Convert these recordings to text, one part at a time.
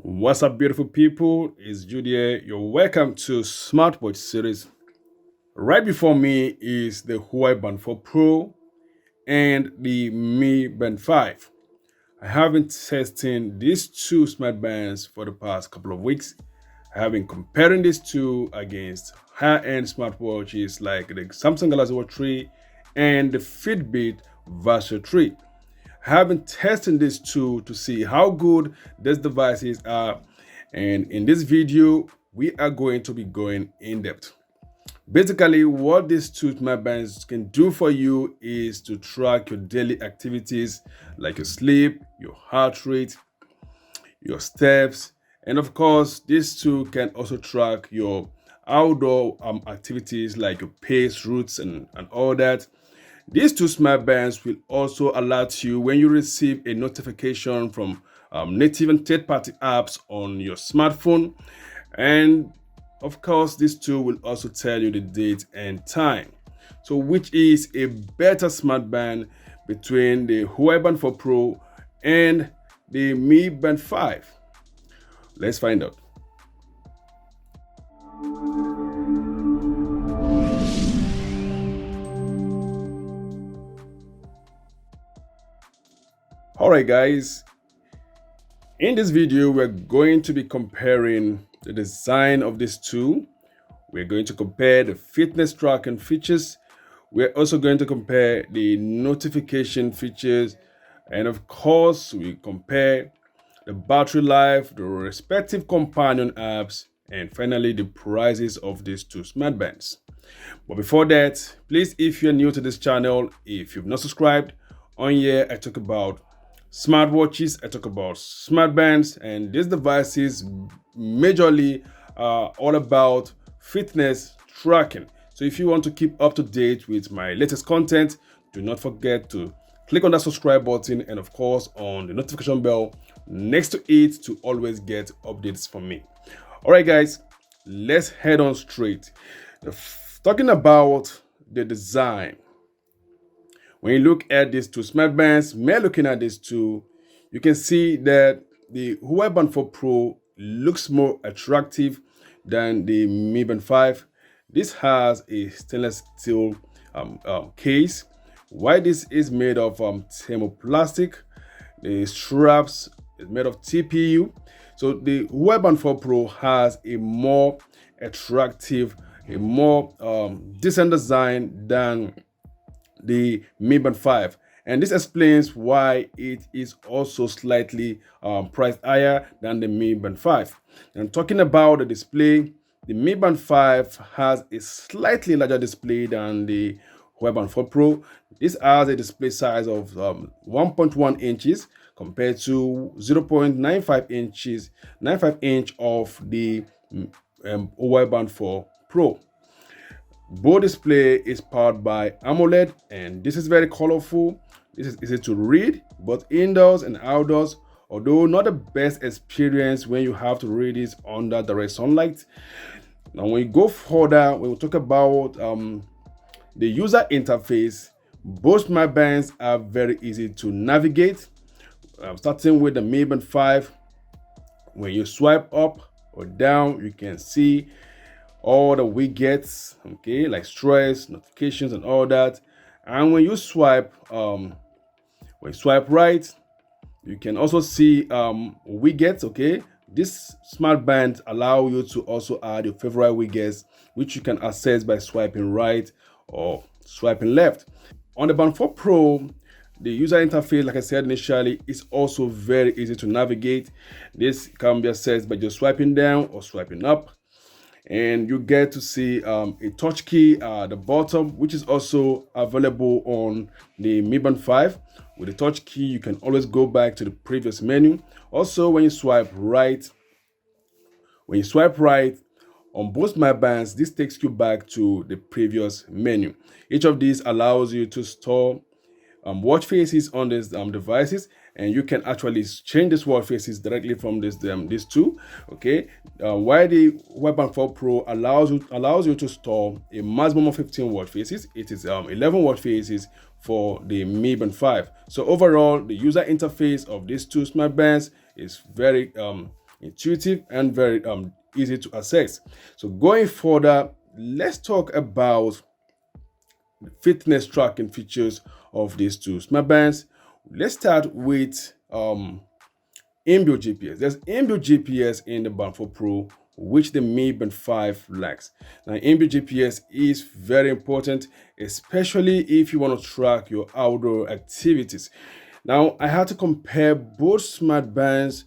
What's up, beautiful people? It's Jude here. You're welcome to Smartwatch series. Right before me is the Huawei Band 4 Pro and the Mi Band 5. I have been testing these two smart bands for the past couple of weeks. I have been comparing these two against high-end smartwatches like the Samsung Galaxy Watch 3 and the Fitbit Versa 3. I have been testing these two to see how good these devices are, and in this video we are going to be going in depth. Basically, what these two smart bands can do for you is to track your daily activities like your sleep, your heart rate, your steps, and of course these two can also track your outdoor activities like your pace, routes, and all that. These two smart bands will also alert you when you receive a notification from native and third-party apps on your smartphone. And of course, these two will also tell you the date and time. So which is a better smart band between the Huawei Band 4 Pro and the Mi Band 5? Let's find out. Alright guys, in this video we're going to be comparing the design of these two. We're going to compare the fitness tracking features. We're also going to compare the notification features, and of course we compare the battery life, the respective companion apps, and finally the prices of these two smart bands. But before that, please, if you're new to this channel, if you've not subscribed, on here I talk about smartwatches, I talk about smart bands, and these devices majorly are all about fitness tracking. So if you want to keep up to date with my latest content, do not forget to click on that subscribe button and of course on the notification bell next to it to always get updates from me. All right guys, let's head on straight. Talking about the design. When you look at these two smart bands, looking at these two, you can see that the Huawei Band 4 Pro looks more attractive than the Mi Band 5. This has a stainless steel case. While this is made of thermoplastic, the straps is made of TPU. So the Huawei Band 4 Pro has a more attractive, a more decent design than the Mi Band 5, and this explains why it is also slightly priced higher than the Mi Band 5. And talking about the display, the Mi Band 5 has a slightly larger display than the Huawei Band 4 Pro. This has a display size of 1.1 inches compared to 0.95 inches, 95 inch of the Huawei Band 4 Pro. Both display is powered by AMOLED, and this is very colorful. This is easy to read both indoors and outdoors, although not the best experience when you have to read this under direct sunlight. Now when you go further, we will talk about the user interface. Both smart bands are very easy to navigate. Starting with the Mi Band 5, when you swipe up or down, you can see all the widgets, okay, like stress, notifications, and all that. And when you swipe right, you can also see widgets, okay. This smart band allow you to also add your favorite widgets, which you can access by swiping right or swiping left. On the Band 4 Pro, the user interface, like I said initially, is also very easy to navigate. This can be accessed by just swiping down or swiping up, and you get to see a touch key at the bottom, which is also available on the Mi Band 5. With the touch key, you can always go back to the previous menu. Also, when you swipe right on both my bands, this takes you back to the previous menu. Each of these allows you to store watch faces on these devices, and you can actually change these watch faces directly from these two. Okay, while the Huawei Band 4 Pro allows you to store a maximum of 15 watch faces, it is 11 watch faces for the Mi Band 5. So overall, the user interface of these two smart bands is very intuitive and very easy to access. So going further, let's talk about the fitness tracking features of these two smartbands. Let's start with inbuilt GPS. There's inbuilt GPS in the Band 4 Pro, which the Mi Band 5 lacks. Now, inbuilt GPS is very important, especially if you want to track your outdoor activities. Now, I had to compare both smartbands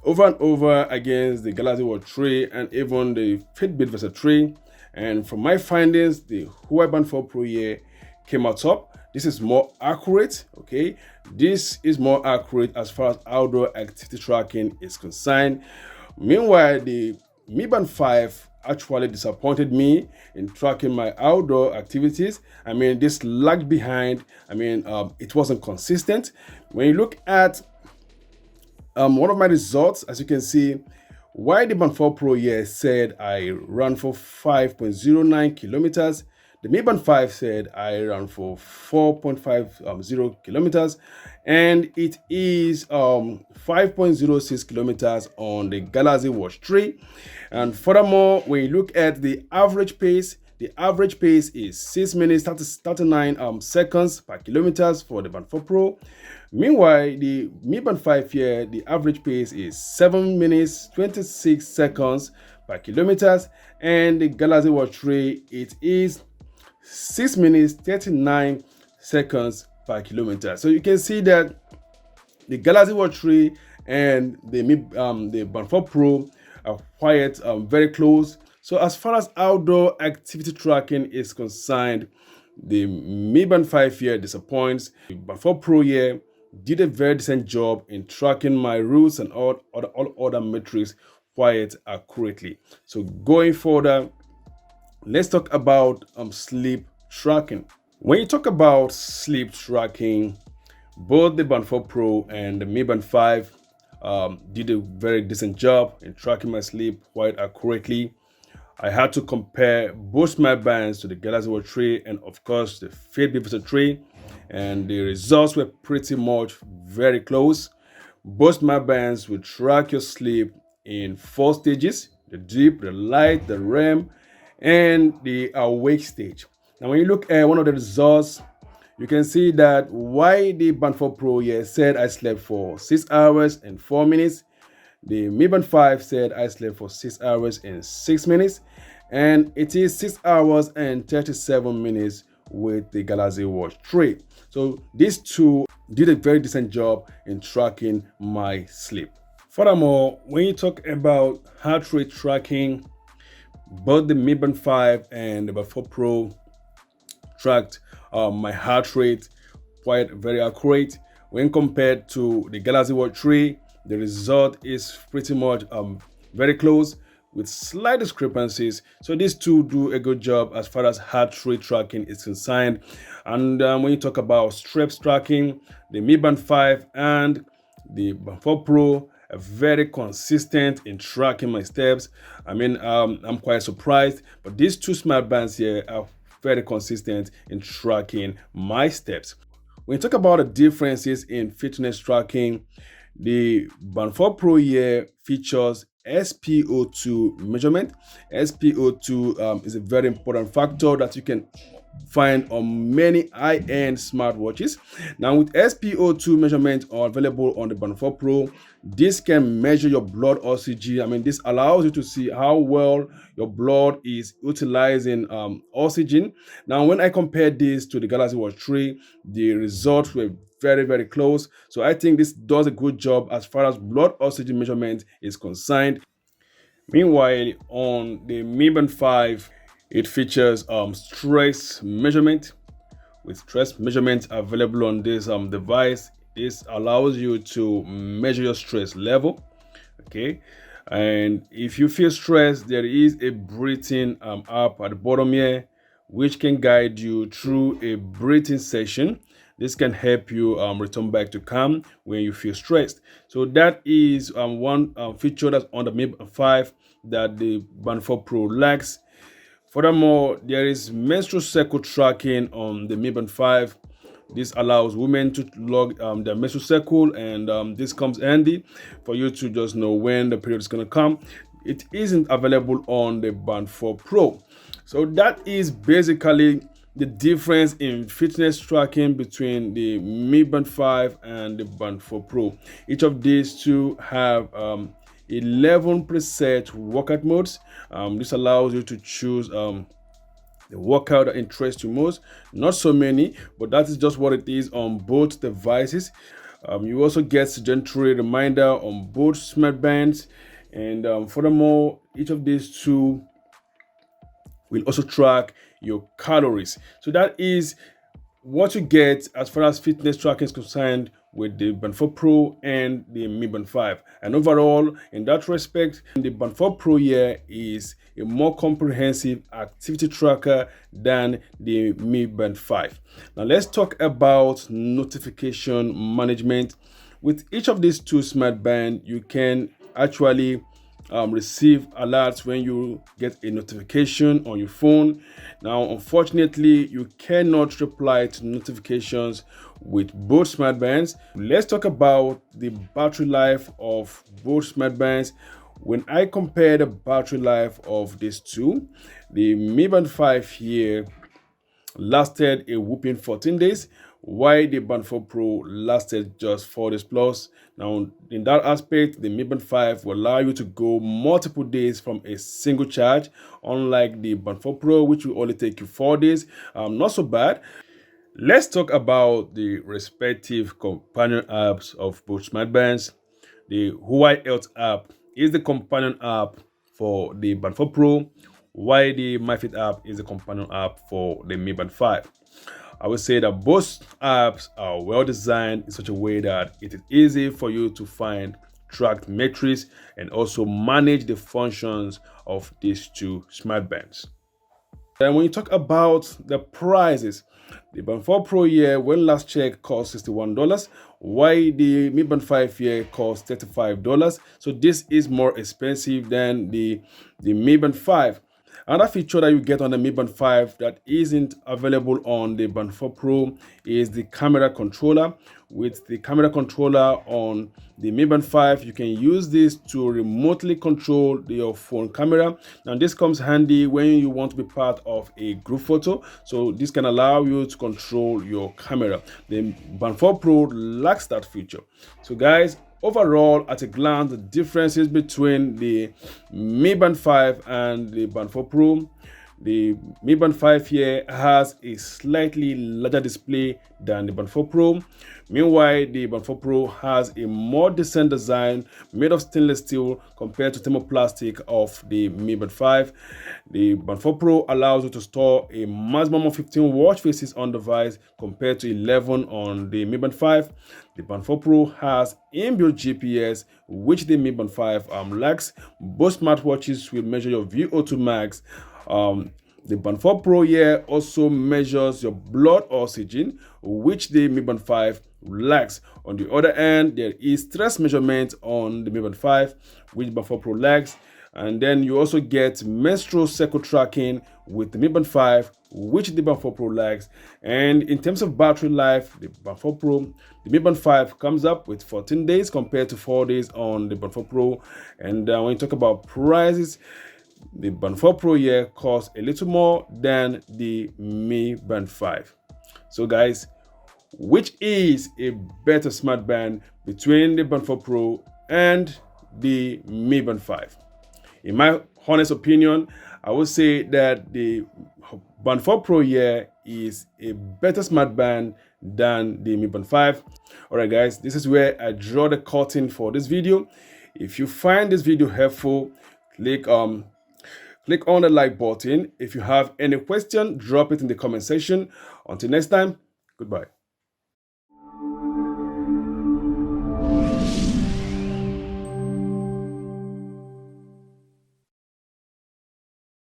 over and over against the Galaxy Watch 3 and even the Fitbit Versa 3. And from my findings, the Huawei Band 4 Pro here came out top. This is more accurate, okay? This is more accurate as far as outdoor activity tracking is concerned. Meanwhile, the Mi Band 5 actually disappointed me in tracking my outdoor activities. I mean, this lagged behind. I mean, it wasn't consistent. When you look at one of my results, as you can see, while the Band 4 Pro here said I ran for 5.09 kilometers, the Mi Band 5 said I ran for 4.50 kilometers, and it is 5.06 kilometers on the Galaxy Watch 3. And furthermore, when you look at the average pace is 6 minutes 39 seconds per kilometers for the Band 4 Pro. Meanwhile, the Mi Band 5 here, the average pace is 7 minutes 26 seconds per kilometers, and the Galaxy Watch 3, it is 6 minutes 39 seconds per kilometer. So you can see that the Galaxy Watch 3 and the Band 4 Pro are quite very close. So as far as outdoor activity tracking is concerned, the Mi Band 5 here disappoints. The Band 4 Pro here did a very decent job in tracking my routes and all other metrics quite accurately. So going further, let's talk about sleep tracking. When you talk about sleep tracking, both the Band 4 Pro and the Mi Band 5 did a very decent job in tracking my sleep quite accurately. I had to compare both my bands to the Galaxy Watch 3 and of course the Fitbit Versa 3, and the results were pretty much very close. Both my bands will track your sleep in 4 stages: the deep, the light, the REM, and the awake stage. Now when you look at one of the results, you can see that while the Band 4 Pro here said I slept for 6 hours and 4 minutes, the Mi Band 5 said I slept for 6 hours and 6 minutes, and it is 6 hours and 37 minutes with the Galaxy Watch 3. So these two did a very decent job in tracking my sleep. Furthermore, when you talk about heart rate tracking, both the Mi Band 5 and the Band 4 Pro tracked my heart rate quite very accurate. When compared to the Galaxy Watch 3, the result is pretty much very close with slight discrepancies. So these two do a good job as far as heart rate tracking is concerned. And when you talk about steps tracking, the Mi Band 5 and the Band 4 Pro are very consistent in tracking my steps. I mean, I'm quite surprised, but these two smart bands here are very consistent in tracking my steps. When you talk about the differences in fitness tracking, the Band 4 Pro here features SpO2 measurement. SpO2 is a very important factor that you can find on many high-end smartwatches. Now with SpO2 measurement available on the Band 4 Pro, this can measure your blood oxygen. I mean, this allows you to see how well your blood is utilizing oxygen. Now when I compared this to the Galaxy Watch 3, the results were very close. So I think this does a good job as far as blood oxygen measurement is concerned. Meanwhile, on the Mi Band 5, it features stress measurement. With stress measurement available on this device, this allows you to measure your stress level. Okay, and if you feel stressed, there is a breathing app at the bottom here, which can guide you through a breathing session. This can help you return back to calm when you feel stressed. So that is one feature that's on the Mi Band 5 that the Band 4 Pro lacks. Furthermore, there is menstrual cycle tracking on the Mi Band 5, This allows women to log their menstrual cycle, and this comes handy for you to just know when the period is going to come. It isn't available on the Band 4 Pro. So that is basically the difference in fitness tracking between the Mi Band 5 and the Band 4 Pro. Each of these two have 11 preset workout modes. This allows you to choose the workout that interests you most. Not so many, but that is just what it is on both devices. You also get sedentary reminder on both smart bands, and furthermore, each of these two will also track your calories. So that is what you get as far as fitness tracking is concerned with the Band 4 Pro and the Mi Band 5. And overall, in that respect, the Band 4 Pro here is a more comprehensive activity tracker than the Mi Band 5. Now let's talk about notification management. With each of these two smart bands, you can actually receive alerts when you get a notification on your phone. Now, unfortunately, you cannot reply to notifications with both smart bands. Let's talk about the battery life of both smart bands. When I compare the battery life of these two, the Mi Band 5 here lasted a whooping 14 days, while the Band 4 Pro lasted just 4 days plus. Now, in that aspect, the Mi Band 5 will allow you to go multiple days from a single charge, unlike the Band 4 Pro, which will only take you 4 days. Not so bad. Let's talk about the respective companion apps of both smartbands. The Huawei Health app is the companion app for the Band 4 Pro, while the MyFit app is the companion app for the Mi Band 5. I would say that both apps are well designed in such a way that it is easy for you to find tracked metrics and also manage the functions of these two smartbands. And when you talk about the prices, the Band 4 Pro here, when last checked, cost $61, while the Mi Band 5 here costs $35. So this is more expensive than the Mi Band 5. Another feature that you get on the Mi Band 5 that isn't available on the Band 4 Pro is the camera controller. With the camera controller on the Mi Band 5, you can use this to remotely control your phone camera. Now this comes handy when you want to be part of a group photo. So this can allow you to control your camera. The Band 4 Pro lacks that feature. So guys, overall, at a glance, the differences between the Mi Band 5 and the Band 4 Pro. The Mi Band 5 here has a slightly larger display than the Band 4 Pro. Meanwhile, the Band 4 Pro has a more decent design made of stainless steel compared to thermoplastic of the Mi Band 5. The Band 4 Pro allows you to store a maximum of 15 watch faces on device compared to 11 on the Mi Band 5. The Band 4 Pro has inbuilt GPS, which the Mi Band 5 lacks. Both smartwatches will measure your VO2 max. The Band 4 Pro here also measures your blood oxygen, which the Mi Band 5 lacks. On the other hand, there is stress measurement on the Mi Band 5, which Band 4 Pro lacks. And then you also get menstrual cycle tracking with the Mi Band 5, which the Band 4 Pro lacks. And in terms of battery life, the Band 4 Pro, the Mi Band 5 comes up with 14 days compared to 4 days on the Band 4 Pro. And when you talk about prices, the Band 4 Pro here costs a little more than the Mi Band 5. So guys, which is a better smart band between the Band 4 Pro and the Mi Band 5? In my honest opinion, I would say that the Band 4 Pro here is a better smart band than the Mi Band 5. Alright guys, this is where I draw the curtain for this video. If you find this video helpful, click on the like button. If you have any question, drop it in the comment section. Until next time, goodbye.